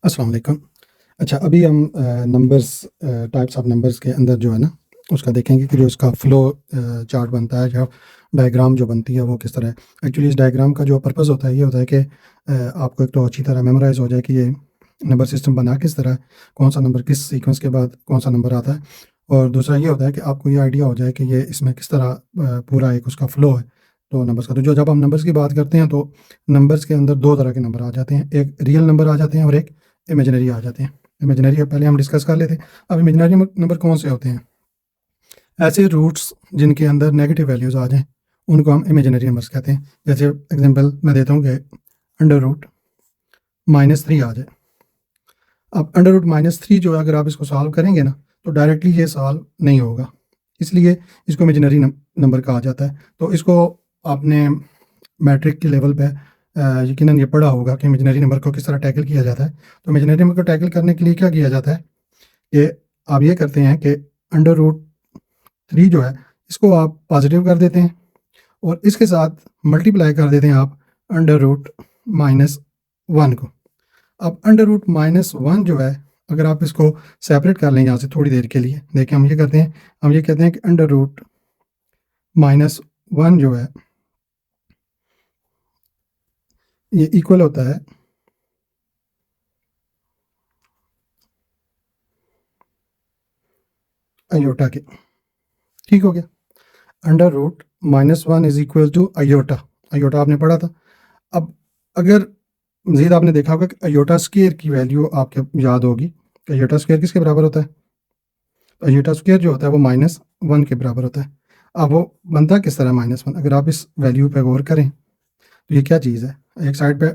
अस्सलाम वालेकुम। अच्छा, अभी हम नंबर्स टाइप्स ऑफ नंबर्स के अंदर जो है ना, उसका देखेंगे कि जो इसका फ़्लो चार्ट बनता है या डायग्राम जो बनती है वो किस तरह है। एक्चुअली इस डायग्राम का जो पर्पस होता है ये होता है कि आपको एक तो अच्छी तरह मेमोराइज़ हो जाए कि ये नंबर सिस्टम बना किस तरह है, कौन-सा नंबर किस सीक्वेंस के बाद कौन-सा नंबर आता है। और दूसरा ये होता है कि आपको ये आइडिया हो जाए कि ये इसमें किस तरह पूरा एक उसका फ़्लो है, तो नंबर्स का। तो जो जब हम नंबर्स की बात करते हैं तो नंबर्स के अंदर 2 तरह के नंबर आ जाते हैं, एक रियल नंबर आ जाते हैं और एक इमेजिनरी आ जाते हैं। इमेजिनरी अब पहले हम डिस्कस कर लेते हैं। अब इमेजिनरी नंबर कौन से होते हैं? ऐसे रूट्स जिनके अंदर नेगेटिव वैल्यूज़ आ जाएँ, उनको हम इमेजिनरी नंबर्स कहते हैं। जैसे एग्ज़ाम्पल मैं देता हूँ कि अंडर रूट -3 आ जाए। अब अंडर रूट -3 जो है अगर आप इसको सॉल्व करेंगे ना, तो डायरेक्टली ये सॉल्व नहीं होगा। इसलिए इसको इमेजिनरी नंबर कहा जाता है। तो इसको आपने मैट्रिक के लेवल पे यकीनन ये पढ़ा होगा कि इमेजिनरी नंबर को किस तरह टैकल किया जाता है। तो इमेजिनरी नंबर को टैकल करने के लिए क्या किया जाता है कि आप ये करते हैं कि अंडर रूट 3 जो है, इसको आप पॉज़िटिव कर देते हैं और इसके साथ मल्टीप्लाई कर देते हैं आप अंडर रूट -1 को। अब अंडर रूट -1 जो है, अगर आप इसको सेपरेट कर लें यहाँ से थोड़ी देर के लिए, देखिए हम ये करते हैं, हम ये कहते हैं कि अंडर रूट -1 जो है, ये इक्वल होता है आयोटा के। ठीक हो गया? Under root -1 is equal to iota. Iota आपने पढ़ा था। अब अगर मज़ीद आपने देखा होगा कि आयोटा स्क्वायर की वैल्यू आपको याद होगी कि आयोटा स्क्वायर किसके बराबर होता है? आयोटा स्क्वायर जो होता है वो -1 के बराबर होता है। अब वो बनता किस तरह -1? अगर आप इस वैल्यू पे गौर करें, तो ये क्या चीज़ है? एक साइड पे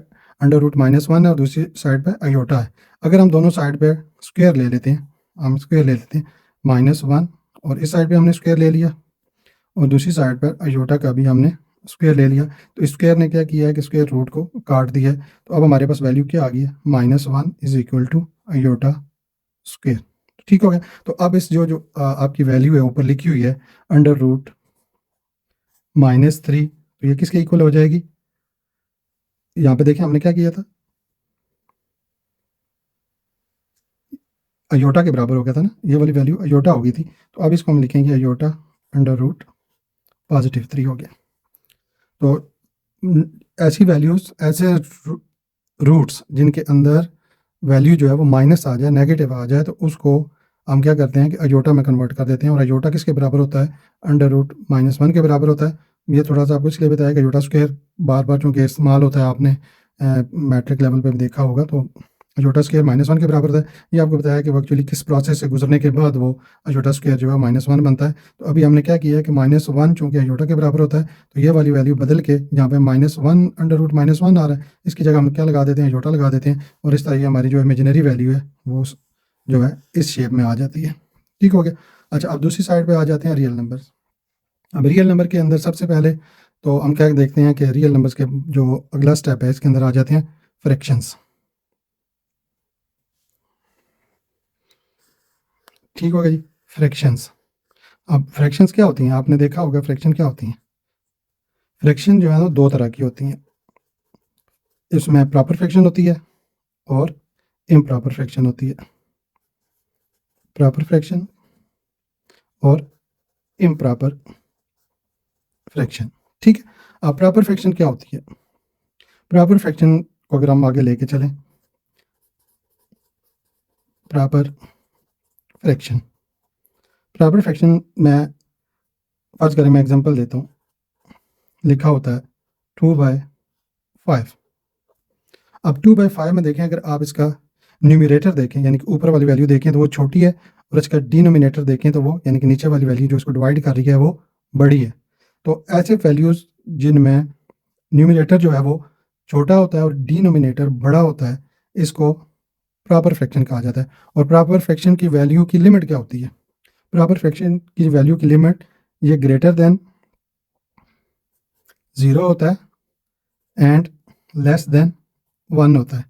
अंडर रूट -1 है और दूसरी साइड पे आयोटा है। अगर हम दोनों साइड पे स्क्वायर ले लेते हैं, हम स्क्वायर ले लेते हैं -1 और इस साइड पे हमने स्क्वायर ले लिया और दूसरी साइड पर आयोटा का भी हमने स्क्वायर ले लिया। तो स्क्वायर ने क्या किया है कि स्क्वायर रूट को काट दिया है। तो अब हमारे पास वैल्यू क्या आ गई है? -1 is equal to iota square. ठीक हो गया? तो अब इस जो जो आपकी वैल्यू है ऊपर लिखी हुई है अंडर रूट -3, तो ये किसके इक्वल हो जाएगी? यहाँ पे देखिए हमने क्या किया था? अयोटा के बराबर हो गया था ना? ये वाली वैल्यू अयोटा हो गई थी। तो अब इसको हम लिखेंगे अयोटा अंडर रूट +3 हो गया। तो ऐसी वैल्यूज़, ऐसे रूट्स जिनके अंदर वैल्यू जो है वो माइनस आ जाए, नेगेटिव आ जाए, तो उसको हम क्या करते हैं कि अयोटा में कन्वर्ट कर देते हैं। और अयोटा किसके बराबर होता है? अंडर रूट -1 के बराबर होता है। ये थोड़ा सा आपको इसलिए बताया कि अयोटा स्क्वायर बार बार चूँकि इस्तेमाल होता है, आपने मैट्रिक लेवल पे भी देखा होगा, तो अयोटा स्क्वायर -1 के बराबर होता है। ये आपको बताया कि वो एक्चुअली किस प्रोसेस से गुजरने के बाद वो अयोटा स्क्वायर जो है -1 बनता है। तो अभी हमने क्या किया है कि -1 चूँकि अयोटा के बराबर होता है, तो ये वाली वैल्यू बदल के यहाँ पे -1 अंडर रूट -1 आ रहा है, इसकी जगह हम क्या लगा देते हैं? अयोटा लगा देते हैं और इस तरह ये हमारी जो इमेजिनरी वैल्यू है वो जो है इस शेप में आ जाती है। ठीक हो गया? अच्छा, अब दूसरी साइड पे आ जाते हैं रियल नंबर्स। अब रियल नंबर के अंदर सबसे पहले तो हम क्या देखते हैं कि रियल नंबर्स के जो अगला स्टेप है इसके अंदर आ जाते हैं फ्रैक्शंस। ठीक हो गया जी? फ्रैक्शंस। अब फ्रैक्शंस क्या होती हैं? आपने देखा होगा फ्रैक्शन क्या होती हैं? फ्रैक्शन जो है ना 2 तरह की होती हैं। इसमें प्रॉपर फ्रैक्शन होती है और इम्प्रॉपर फ्रैक्शन होती है। प्रॉपर फ्रैक्शन और इम्प्रॉपर फ्रैक्शन। ठीक है? अब प्रॉपर फ्रैक्शन क्या होती है? प्रॉपर फ्रैक्शन को अगर हम आगे लेके चलें, प्रॉपर फ्रैक्शन, प्रॉपर फ्रैक्शन में फर्ज करें मैं एग्जांपल देता हूँ, लिखा होता है 2/5। अब 2/5 में देखें, अगर आप इसका न्यूमरेटर देखें यानी कि ऊपर वाली वैल्यू देखें तो वो छोटी है और इसका डिनोमिनेटर देखें तो वो यानी कि नीचे वाली वैल्यू जो इसको डिवाइड कर रही है वो बड़ी है। तो ऐसे वैल्यूज़ जिनमें न्यूमरेटर जो है वो छोटा होता है और डिनोमिनेटर बड़ा होता है, इसको प्रॉपर फ्रैक्शन कहा जाता है। और प्रॉपर फ्रैक्शन की वैल्यू की लिमिट क्या होती है? प्रॉपर फ्रैक्शन की वैल्यू की लिमिट ये ग्रेटर देन 0 होता है एंड लेस देन 1 होता है।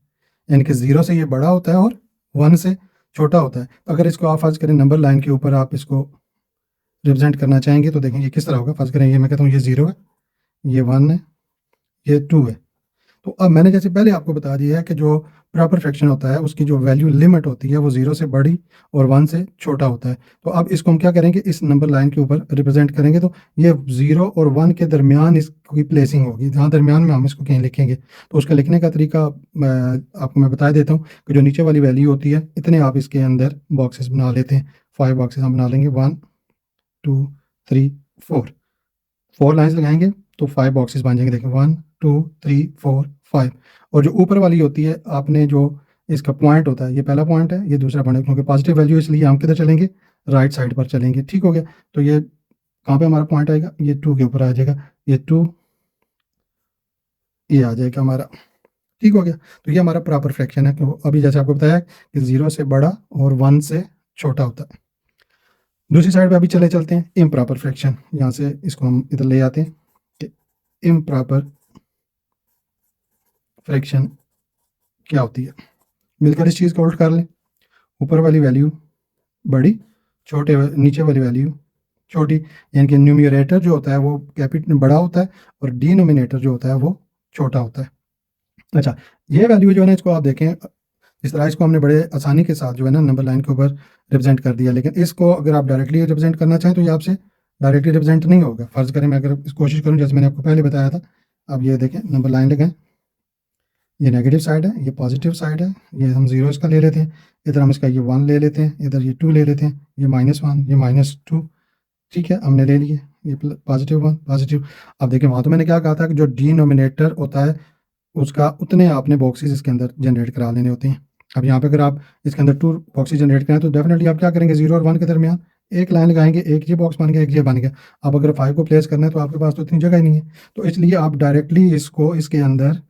यानी कि 0 से ये बड़ा होता है और 1 से छोटा होता है। तो अगर इसको आप फ़र्ज़ करें नंबर लाइन के ऊपर आप इसको रिप्रेजेंट करना चाहेंगे तो देखें ये किस तरह होगा। फ़र्ज़ करें ये मैं कहता हूँ ये 0 है, ये 1 है, ये 2 है। तो अब मैंने जैसे पहले आपको बता दिया है कि जो प्रॉपर फ्रैक्शन होता है उसकी जो वैल्यू लिमिट होती है वो 0 से बड़ी और 1 से छोटा होता है। तो अब इसको हम क्या करेंगे, इस नंबर लाइन के ऊपर रिप्रेजेंट करेंगे। तो ये 0 और 1 के दरमियान इसकी प्लेसिंग होगी, जहाँ दरमियान में हम इसको कहीं लिखेंगे। तो उसका लिखने का तरीका आपको मैं बता देता हूँ कि जो नीचे वाली वैल्यू होती है इतने आप इसके अंदर बॉक्सेस बना लेते हैं। 5 बॉक्सेस हम बना लेंगे, 1 2 3 4। 4 लाइन्स लगाएंगे तो 5 बॉक्सेस बन जाएंगे। देखिए 1 2 3 4 5। और जो ऊपर वाली होती है, आपने जो इसका पॉइंट होता है, ये पहला पॉइंट है, ये दूसरा पॉइंट है, क्योंकि पॉजिटिव वैल्यू इसलिए हम किधर चलेंगे, राइट साइड पर चलेंगे। ठीक हो गया। तो ये कहाँ पे हमारा पॉइंट आएगा, ये 2 के ऊपर आ जाएगा, ये 2 ये आ जाएगा हमारा। ठीक हो गया। तो ये हमारा प्रॉपर फ्रैक्शन है। तो अभी जैसे आपको बताया कि 0 से बड़ा और 1 से छोटा होता है। दूसरी साइड पे अभी चलते हैं इम्प्रॉपर फ्रैक्शन। यहाँ से इसको हम इधर ले आते हैं कि इम्प्रॉपर फ्रैक्शन क्या होती है। मिलकर इस चीज़ को उल्ट कर लें। ऊपर वाली वैल्यू बड़ी, नीचे वाली वैल्यू छोटी, यानी कि न्यूमरेटर जो होता है वो बड़ा होता है और डिनोमिनेटर जो होता है वो छोटा होता है। अच्छा, ये वैल्यू जो है ना, इसको आप देखें, इस तरह इसको हमने बड़े आसानी के साथ जो है ना नंबर लाइन के ऊपर रिप्रेजेंट कर दिया। लेकिन इसको अगर आप डायरेक्टली रिप्रेजेंट करना चाहें तो ये आपसे डायरेक्टली रिप्रेजेंट नहीं होगा। फर्ज करें मैं अगर कोशिश करूँ, जैसे मैंने आपको पहले बताया था, अब ये देखें नंबर लाइन लगाएं, ये नेगेटिव साइड है, ये पॉजिटिव साइड है, ये हम 0 इसका ले लेते हैं, इधर हम इसका ये 1 ले लेते हैं, इधर ये 2 ले लेते हैं, ये -1 ये -2। ठीक है, हमने ले लिए ये पॉजिटिव 1 पॉजिटिव। अब देखिए वहाँ तो मैंने क्या कहा था कि जो डिनोमिनेटर होता है उसका उतने आपने बॉक्सेस इसके अंदर जनरेट करा लेने होते हैं। अब यहाँ पे अगर आप इसके अंदर 2 बॉक्सेस जनरेट करें तो डेफिनेटली आप क्या करेंगे, 0 और 1 के दरमियान एक लाइन लगाएंगे, एक ये बॉक्स बन गया, एक ये बन गया। अब अगर 5 को प्लेस करना है तो आपके पास तो इतनी जगह ही नहीं है, तो इसलिए आप डायरेक्टली इसको इसके अंदर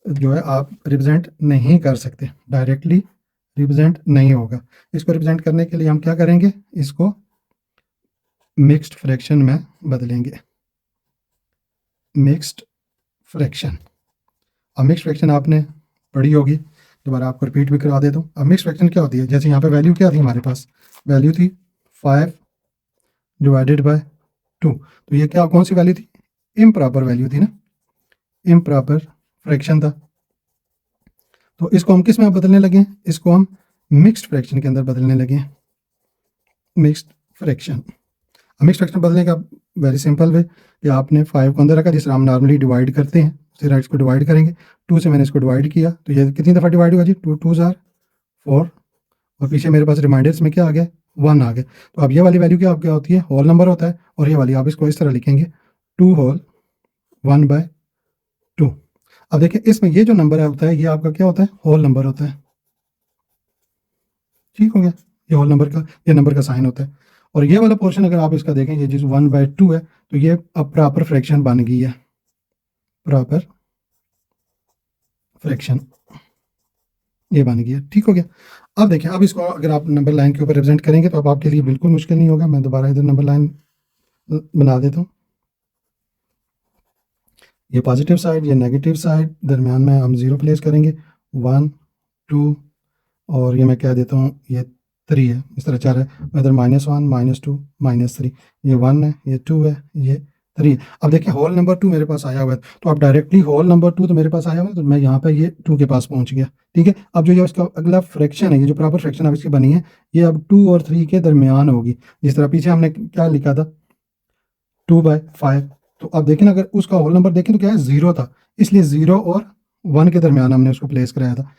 जो है आप रिप्रेजेंट नहीं कर सकते, डायरेक्टली रिप्रेजेंट नहीं होगा। इसको रिप्रेजेंट करने के लिए हम क्या करेंगे, इसको मिक्स्ड फ्रैक्शन में बदलेंगे। मिक्स्ड फ्रैक्शन, अब मिक्स फ्रैक्शन आपने पढ़ी होगी, दोबारा आपको रिपीट भी करा देता हूँ। अब मिक्स फ्रैक्शन क्या होती है, जैसे यहाँ पे वैल्यू क्या थी, हमारे पास वैल्यू थी 5 डिवाइडेड बाय 2। तो ये क्या, कौन सी वैल्यू थी, इम्प्रॉपर वैल्यू थी ना, इम्प्रॉपर फ्रैक्शन था। तो इसको हम किस में बदलने लगे, इसको हम मिक्स्ड फ्रैक्शन के अंदर बदलने लगे। मिक्स्ड फ्रैक्शन, मिक्स्ड फ्रैक्शन बदलने का वेरी सिंपल वे कि आपने 5 को अंदर रखा, जिस तरह हम नॉर्मली डिवाइड करते हैं उसी राइट्स को डिवाइड करेंगे। 2 से मैंने इसको डिवाइड किया तो ये कितनी दफ़ा डिवाइड हुआ जी, 2 2 आर 4, और पीछे मेरे पास रिमाइंडर्स में क्या आ गया, 1 आ गया। तो अब ये वाली वैल्यू क्या होती है, होल नंबर होता है, और ये वाली आप इसको इस तरह लिखेंगे 2 होल 1/2। अब देखिए इसमें ये जो नंबर होता है ये आपका क्या होता है, होल नंबर होता है। ठीक हो गया, ये होल नंबर का, ये नंबर का साइन होता है। और ये वाला पोर्शन अगर आप इसका देखें, ये जिस 1/2 है, तो ये अब प्रॉपर फ्रैक्शन बन गई है, प्रॉपर फ्रैक्शन ये बन गया। ठीक हो गया। अब देखिए, अब इसको अगर आप नंबर लाइन के ऊपर रिप्रेजेंट करेंगे तो अब आपके लिए बिल्कुल मुश्किल नहीं होगा। मैं दोबारा इधर नंबर लाइन बना देता हूँ, ये पॉजिटिव साइड, ये नेगेटिव साइड, दरमियान में हम 0 प्लेस करेंगे, 1 2, और ये मैं कह देता हूँ ये 3 है, इस तरह 4 है, इधर -1 -2 -3, ये 1 है, ये 2 है, ये 3 है। अब देखिए होल नंबर 2 मेरे पास आया हुआ है, तो अब डायरेक्टली होल नंबर 2 तो मेरे पास आया हुआ है, तो मैं यहाँ पे ये 2 के पास पहुँच गया। ठीक है, अब जो ये इसका अगला फ्रैक्शन है, ये जो प्रॉपर फ्रैक्शन अब इसकी बनी है, ये अब 2 और 3 के दरमियान होगी। जिस तरह पीछे हमने क्या लिखा था, 2/5। तो अब देखें ना, अगर उसका होल नंबर देखें तो क्या है, 0 था, इसलिए 0 और 1 के दरमियान हमने उसको प्लेस कराया था।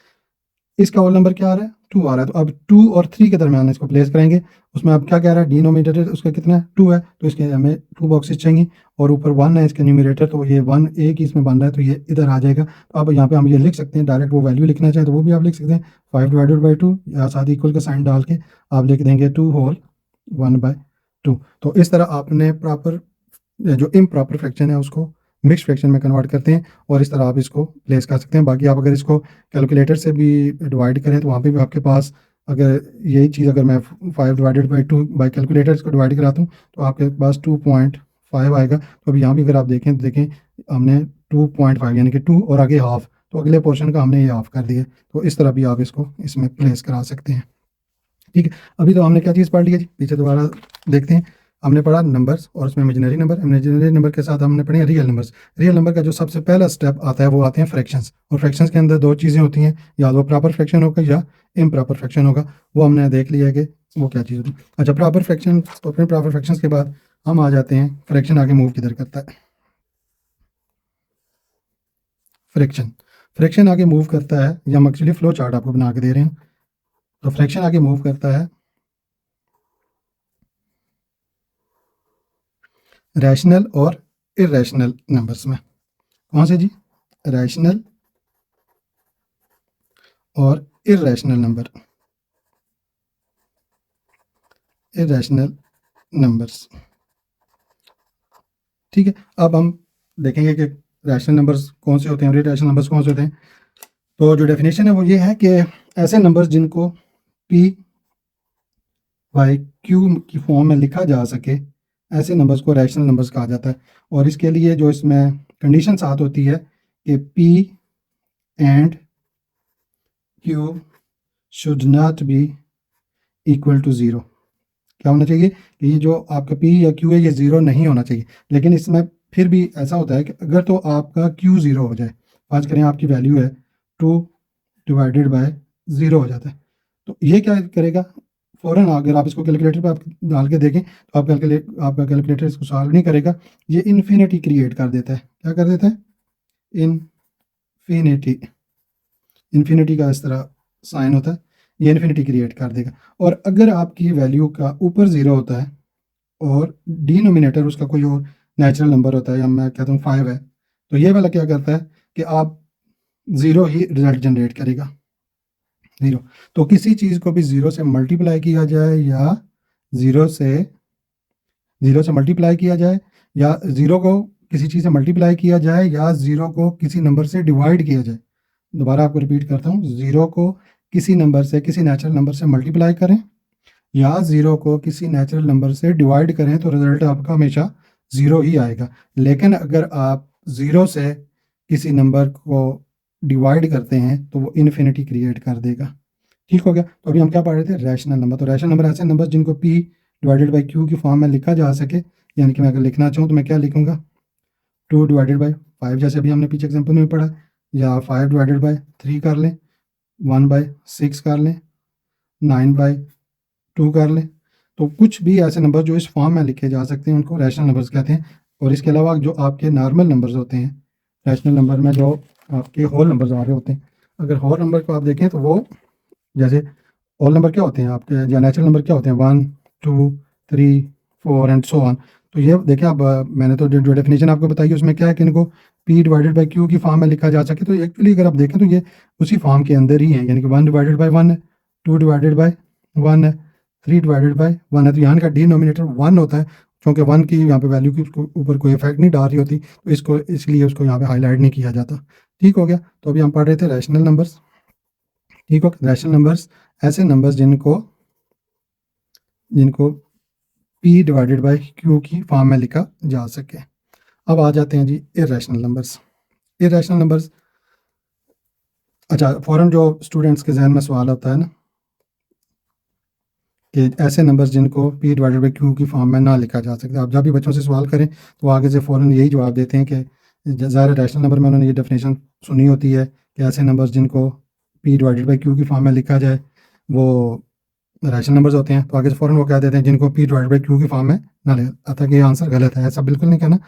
इसका होल नंबर क्या आ रहा है, 2 आ रहा है, तो अब 2 और 3 के दरमियान इसको प्लेस करेंगे। उसमें अब क्या कह रहा है, डिनोमिनेटर उसका कितना है, 2 है, तो इसके हमें 2 बॉक्सेस चाहिए, और ऊपर 1 है इसके न्यूमरेटर, तो ये 1 एक ही इसमें बन रहा है, तो ये इधर आ जाएगा। तो अब यहाँ पे हम ये लिख सकते हैं, डायरेक्ट वो वैल्यू लिखना चाहें तो वो भी आप लिख सकते हैं, 5/2 या साथ इक्वल का साइन डाल के आप लिख देंगे 2 होल 1/2। तो इस तरह आपने प्रॉपर जो इम्प्रॉपर फ्रैक्शन है उसको मिक्स फ्रैक्शन में कन्वर्ट करते हैं, और इस तरह आप इसको प्लेस कर सकते हैं। बाकी आप अगर इसको कैलकुलेटर से भी डिवाइड करें तो वहाँ पे भी आपके पास, अगर यही चीज़ अगर मैं 5/2 बाई कैलकुलेटर इसको डिवाइड कराता हूँ तो आपके पास 2.5 आएगा। तो अभी यहाँ भी अगर आप देखें तो देखें हमने 2.5 यानी कि 2 और आगे हाफ, तो अगले पोर्शन का हमने ये हाफ कर दिया। तो इस तरह भी आप इसको इसमें प्लेस करा सकते हैं। ठीक है, अभी तो हमने क्या चीज़ पढ़ ली है जी, पीछे दोबारा देखते हैं हमने पढ़ा नंबर्स और उसमें इमेजिनरी नंबर के साथ हमने पढ़ी रियल नंबर्स। रियल नंबर का जो सबसे पहला स्टेप आता है वो आते हैं फ्रैक्शंस, और फ्रैक्शंस के अंदर दो चीज़ें होती हैं, या वो प्रॉपर फ्रैक्शन होगा या इम्प्रॉपर फ्रैक्शन होगा। वो हमने देख लिया है कि वो क्या चीज़ होती है। अच्छा, प्रॉपर फ्रैक्शन और फिर प्रॉपर फ्रैक्शंस के बाद हम आ जाते हैं फ्रैक्शन आगे मूव किधर करता है। फ्रैक्शन फ्रैक्शन आगे मूव करता है, या हम एक्चुअली फ्लो चार्ट आपको बना के दे रहे हैं। तो फ्रैक्शन आगे मूव करता है रैशनल और इरेशनल नंबर्स में। कौन से जी? रैशनल और इरेशनल नंबर, इरेशनल नंबर्स। ठीक है, अब हम देखेंगे कि रैशनल नंबर्स कौन से होते हैं और इरेशनल नंबर्स कौन से होते हैं। तो जो डेफिनेशन है वो ये है कि ऐसे नंबर्स जिनको पी बाई क्यू की फॉर्म में लिखा जा सके, ऐसे नंबर्स को रैशनल नंबर्स कहा जाता है। और इसके लिए जो इसमें कंडीशन साथ होती है कि P and Q should not be equal to zero. क्या होना चाहिए कि ये जो आपका पी या क्यू है ये ज़ीरो नहीं होना चाहिए। लेकिन इसमें फिर भी ऐसा होता है कि अगर तो आपका क्यू ज़ीरो हो जाए, आज करें आपकी वैल्यू है 2 डिवाइडेड बाय ज़ीरो हो जाता है, तो ये क्या करेगा, फ़ौरन अगर आप इसको कैलकुलेटर पे आप डाल के देखें तो आपका कैलकुलेटर इसको सॉल्व नहीं करेगा, ये इन्फिनिटी क्रिएट कर देता है। क्या कर देता है? इन्फिनिटी। इन्फिनिटी का इस तरह साइन होता है, ये इन्फिनिटी क्रिएट कर देगा। और अगर आपकी वैल्यू का ऊपर ज़ीरो होता है और डिनोमिनेटर उसका कोई और नेचुरल नंबर होता है, या मैं कहता हूँ 5 है, तो ये वाला क्या करता है कि आप ज़ीरो ही रिजल्ट जनरेट करेगा, ज़ीरो। तो किसी चीज़ को भी ज़ीरो से मल्टीप्लाई किया जाए, या ज़ीरो से मल्टीप्लाई किया जाए, या ज़ीरो को किसी चीज़ से मल्टीप्लाई किया जाए, या ज़ीरो को किसी नंबर से डिवाइड किया जाए। दोबारा आपको रिपीट करता हूँ, ज़ीरो को किसी नंबर से, किसी नेचुरल नंबर से मल्टीप्लाई करें, या ज़ीरो को किसी नेचुरल नंबर से डिवाइड करें, तो रिजल्ट आपका हमेशा ज़ीरो ही आएगा। लेकिन अगर आप ज़ीरो से किसी नंबर को डिवाइड करते हैं तो वो इन्फिनिटी क्रिएट कर देगा। ठीक हो गया। तो अभी हम क्या पढ़ रहे थे? Rational number. तो रैशनल नंबर ऐसे नंबर जिनको पी डिवाइडेड बाई क्यू की फॉर्म में लिखा जा सके, यानी कि मैं अगर लिखना चाहूँ तो मैं क्या लिखूंगा? 2 डिवाइडेड बाई 5, जैसे अभी हमने पीछे एग्जाम्पल में पढ़ा, या 5 डिवाइडेड बाई 3 कर लें, 1 बाई 6 कर लें, 9 बाई 2 कर लें। तो कुछ भी ऐसे नंबर जो इस फॉर्म में लिखे जा सकते हैं उनको रैशनल नंबर्स कहते हैं। और इसके अलावा जो आपके नॉर्मल नंबर्स होते हैं, रैशनल नंबर में जो आपके होल नंबर्स आ रहे होते हैं, अगर होल नंबर को आप देखें तो वो जैसे होल नंबर क्या होते हैं आपके, या नेचुरल नंबर क्या होते हैं? 1 2 3 4 एंड सो ऑन। तो ये देखिए, अब मैंने तो जो डेफिनेशन आपको बताई उसमें क्या है कि इनको पी डिवाइडेड बाई क्यू की फॉर्म में लिखा जा सके। तो एक्चुअली अगर आप देखें तो ये उसी फॉर्म के अंदर ही है, यानी कि 1 डिवाइडेड बाई 1 है, 2 डिवाइडेड बाई 1 है, 3 डिवाइडेड बाई 1 है। तो यहाँ का डिनोमिनेटर 1 होता है, क्योंकि 1 की यहाँ पे वैल्यू की उसको ऊपर कोई इफेक्ट नहीं डाल रही होती, तो इसको इसलिए उसको यहाँ पे हाईलाइट नहीं किया जाता। ठीक हो गया। तो अभी हम पढ़ रहे थे रैशनल नंबर्स। ठीक हो, रैशनल नंबर्स ऐसे नंबर्स जिनको जिनको पी डिवाइडेड बाई क्यू की फॉर्म में लिखा जा सके। अब आ जाते हैं जी इरेशनल नंबर्स। इरेशनल नंबर्स, अच्छा, फ़ौरन जो स्टूडेंट्स के जहन में सवाल होता है ना कि ऐसे नंबर्स जिनको पी डिवाइडेड बाई क्यू की फॉर्म में ना लिखा जा सकता। आप जब भी बच्चों से सवाल करें तो आगे से फ़ौरन यही जवाब देते हैं कि ज़ाहिर रैशनल नंबर में उन्होंने ये डेफिनेशन सुनी होती है कि ऐसे नंबर्स जिनको पी डिवाइडेड बाई क्यू की फॉर्म में लिखा जाए वो रैशनल नंबर्स होते हैं। तो आगे से फ़ौरन वो कह देते हैं जिनको पी डिवाइडेड बाई क्यू की फॉर्म में ना ले आता, कि ये आंसर गलत है। ऐसा बिल्कुल नहीं कहना,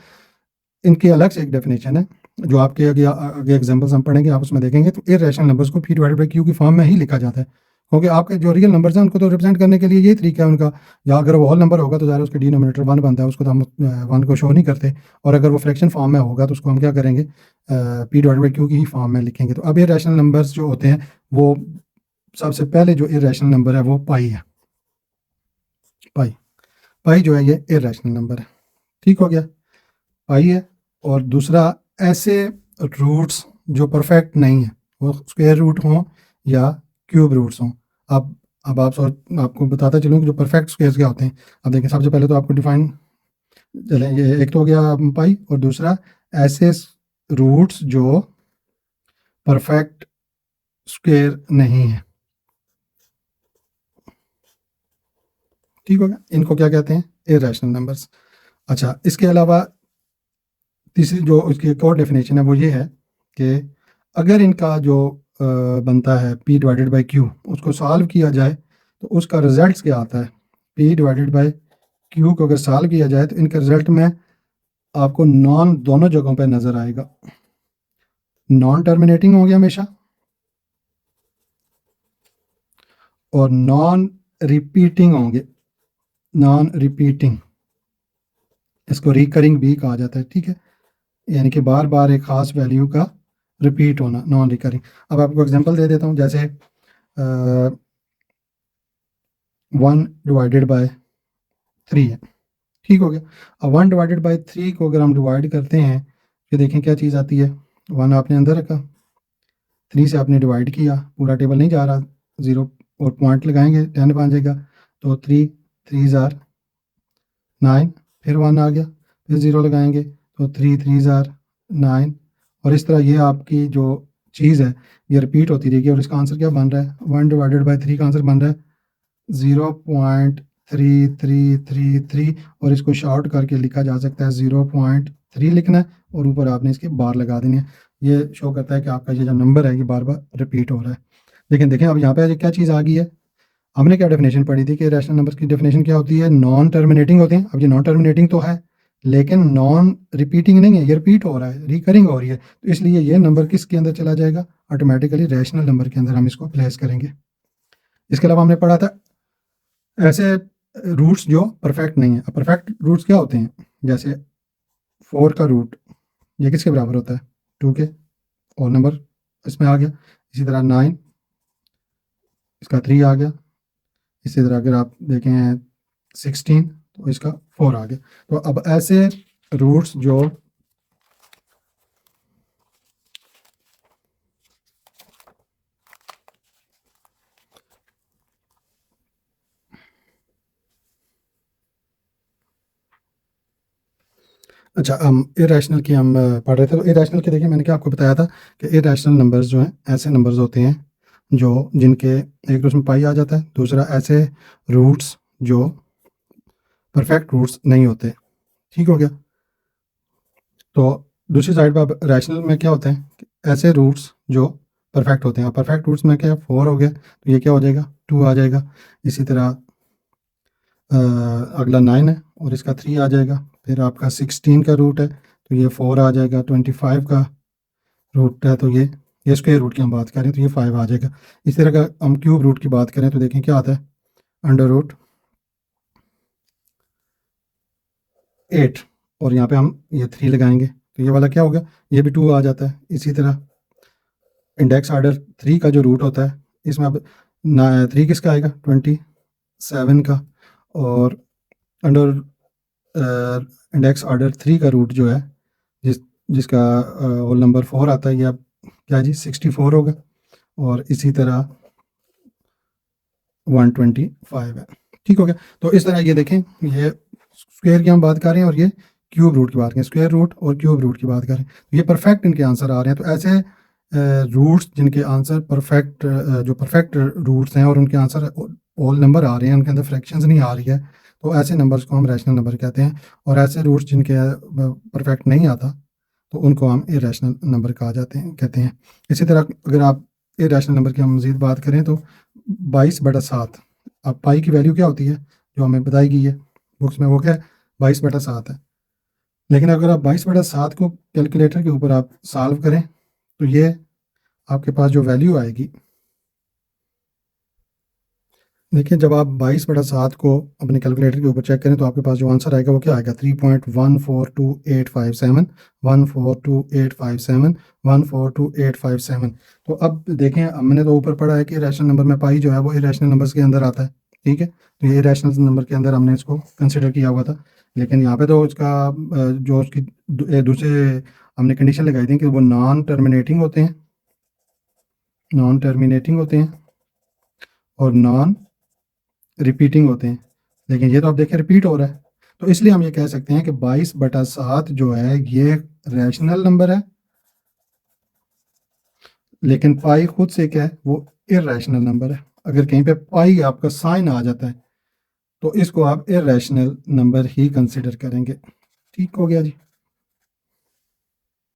इनकी अलग से एक डेफिनेशन है जो आपके आगे आगे एग्जाम्पल्स हम पढ़ेंगे, आप उसमें देखेंगे। तो इरेशनल नंबर्स को पी डिवाइडेड बाई क्यू की फॉर्म में ही लिखा जाता है, क्योंकि आपके जो रियल नंबर्स हैं उनको तो रिप्रेजेंट करने के लिए ये तरीका है उनका। या अगर वो होल नंबर होगा तो ज़्यादा उसके डिनोमिनेटर 1 बनता है, उसको तो हम 1 को शो नहीं करते। और अगर वो फ्रैक्शन फॉर्म में होगा तो उसको हम क्या करेंगे? पी डिवाइडेड बाई क्यू की ही फॉर्म में लिखेंगे। तो अब इरेशनल नंबर्स जो होते हैं वो सबसे पहले जो इरेशनल नंबर है वो पाई है। पाई पाई जो है ये इरेशनल नंबर है। ठीक हो गया, पाई है। और दूसरा, ऐसे रूट्स जो परफेक्ट नहीं है, वो स्क्वायर रूट हों या क्यूब रूट्स हों। अब आपको बताता चलूँ कि जो परफेक्ट स्क्वायर्स क्या होते हैं। अब देखिए, सबसे पहले तो आपको डिफाइन चलें, ये एक तो हो गया पाई, और दूसरा ऐसे रूट्स जो परफेक्ट स्क्वायर नहीं है। ठीक हो गया, इनको क्या कहते हैं, इरेशनल नंबर्स। अच्छा, इसके अलावा तीसरी जो उसकी एक और डेफिनेशन है वो ये है कि अगर इनका जो बनता है p डिवाइडेड बाई q, उसको सॉल्व किया जाए तो उसका रिजल्ट क्या आता है, p डिवाइडेड बाई q को अगर सॉल्व किया जाए तो इनका रिजल्ट में आपको नॉन दोनों जगहों पे नज़र आएगा, नॉन टर्मिनेटिंग होंगे हमेशा और नॉन रिपीटिंग होंगे, नॉन रिपीटिंग, इसको रिकरिंग भी कहा जाता है, ठीक है, यानी कि बार बार एक ख़ास वैल्यू का रिपीट होना, नॉन रिकरिंग। अब आपको एग्जांपल दे देता हूँ, जैसे 1 डिवाइडेड बाय 3 है, ठीक हो गया। अब 1 डिवाइडेड बाय 3 को अगर हम डिवाइड करते हैं तो देखें क्या चीज़ आती है, 1 आपने अंदर रखा, 3 से आपने डिवाइड किया, पूरा टेबल नहीं जा रहा, 0 और पॉइंट लगाएंगे 10 बन जाएगा, तो 3 3 ज़ार 9, फिर 1 आ गया, फिर 0 लगाएंगे तो 3 3 ज़ार 9, और इस तरह ये आपकी जो चीज़ है ये रिपीट होती रहेगी। और इसका आंसर क्या बन रहा है, 1 डिवाइडेड बाई 3 का आंसर बन रहा है 0.3333, और इसको शॉर्ट करके लिखा जा सकता है 0.3 लिखना है और ऊपर आपने इसके बार लगा देनी है। ये शो करता है कि आपका ये जो नंबर है ये बार बार रिपीट हो रहा है। लेकिन देखें अब यहाँ पे क्या चीज़ आ गई है, हमने क्या डेफिनेशन पढ़ी थी कि रैशनल नंबर की डेफिनेशन क्या होती है, नॉन टर्मिनेटिंग होते हैं। अब ये नॉन टर्मिनेटिंग तो है लेकिन नॉन रिपीटिंग नहीं है, ये रिपीट हो रहा है, रिकरिंग हो रही है, तो इसलिए ये नंबर किसके अंदर चला जाएगा, ऑटोमेटिकली रैशनल नंबर के अंदर हम इसको प्लेस करेंगे। इसके अलावा हमने पढ़ा था ऐसे रूट्स जो परफेक्ट नहीं है। अब परफेक्ट रूट्स क्या होते हैं, जैसे 4 का रूट ये किसके बराबर होता है, 2 के, और नंबर इसमें आ गया। इसी तरह 9 इसका 3 आ गया। इसी तरह अगर आप देखें 16 तो इसका 4 आ गया। तो अब ऐसे रूट्स जो अच्छा, हम इरेशनल की हम पढ़ रहे थे, तो इरेशनल के देखिए मैंने क्या आपको बताया था कि इरेशनल नंबर्स जो हैं ऐसे नंबर्स होते हैं जो जिनके एक तो उसमें पाई आ जाता है, दूसरा ऐसे रूट्स जो परफेक्ट रूट्स नहीं होते, ठीक हो गया। तो दूसरी साइड पर रैशनल में क्या होते हैं, ऐसे रूट्स जो परफेक्ट होते हैं। परफेक्ट रूट्स में क्या, 4 हो गया तो ये क्या हो जाएगा, 2 आ जाएगा। इसी तरह अगला 9 है और इसका 3 आ जाएगा। फिर आपका 16 का रूट है तो ये 4 आ जाएगा। 25 का रूट है तो ये स्क्वायर रूट की हम बात करें तो ये 5 आ जाएगा। इस तरह का हम क्यूब रूट की बात करें तो देखें क्या आता है, अंडर रूट 8, और यहाँ पे हम ये 3 लगाएंगे तो ये वाला क्या होगा, ये भी 2 आ जाता है। इसी तरह इंडेक्स आर्डर 3 का जो रूट होता है, इसमें अब 3 किसका आएगा, 27 का, और अंडर इंडेक्स आर्डर 3 का रूट जो है जिसका होल नंबर 4 आता है, ये अब क्या जी 64 होगा। और इसी तरह 125 है, ठीक हो गया। तो इस तरह ये देखें, ये स्क्वायर की हम बात कर रहे हैं और ये क्यूब रूट की बात करें, स्क्वायर रूट और क्यूब रूट की बात करें तो ये परफेक्ट इनके आंसर आ रहे हैं। तो ऐसे रूट्स जिनके आंसर परफेक्ट जो परफेक्ट रूट्स हैं और उनके आंसर होल नंबर आ रहे हैं, उनके अंदर फ्रैक्शंस नहीं आ रही है, तो ऐसे नंबर्स को हम रैशनल नंबर कहते हैं। और ऐसे रूट्स जिनके परफेक्ट नहीं आता तो उनको हम इरेशनल नंबर कहा जाते हैं, कहते हैं। इसी तरह अगर आप इरेशनल नंबर की हम मज़ीद बात करें तो 22/7, अब पाई की वैल्यू क्या होती है जो हमें बताई गई है बुक्स में, वो क्या है, 22/7 है। लेकिन अगर आप 22/7 को कैलकुलेटर के ऊपर आप सॉल्व करें तो ये आपके पास जो वैल्यू आएगी, देखिए जब आप 22/7 को अपने कैलकुलेटर के ऊपर चेक करें तो आपके पास जो आंसर आएगा वो क्या आएगा, 3.142857, 142,857, 142,857। तो अब देखें, अब मैंने तो ऊपर पढ़ा है कि रैशनल नंबर में पाई जो है वो इरेशनल नंबर्स के अंदर आता है, ठीक है, तो ये इरेशनल नंबर के अंदर हमने इसको कंसिडर किया हुआ था। लेकिन यहाँ पे तो उसका जो उसकी दूसरे हमने कंडीशन लगाई थी कि वो नॉन टर्मिनेटिंग होते हैं, नॉन टर्मिनेटिंग होते हैं और नॉन रिपीटिंग होते हैं। लेकिन ये तो आप देखें रिपीट हो रहा है, तो इसलिए हम ये कह सकते हैं कि 22/7 जो है ये रैशनल नंबर है, लेकिन पाई खुद से क्या है, वो इरेशनल नंबर है। अगर कहीं पे पाई आपका साइन आ जाता है तो इसको आप इरेशनल नंबर ही कंसिडर करेंगे। ठीक हो गया जी।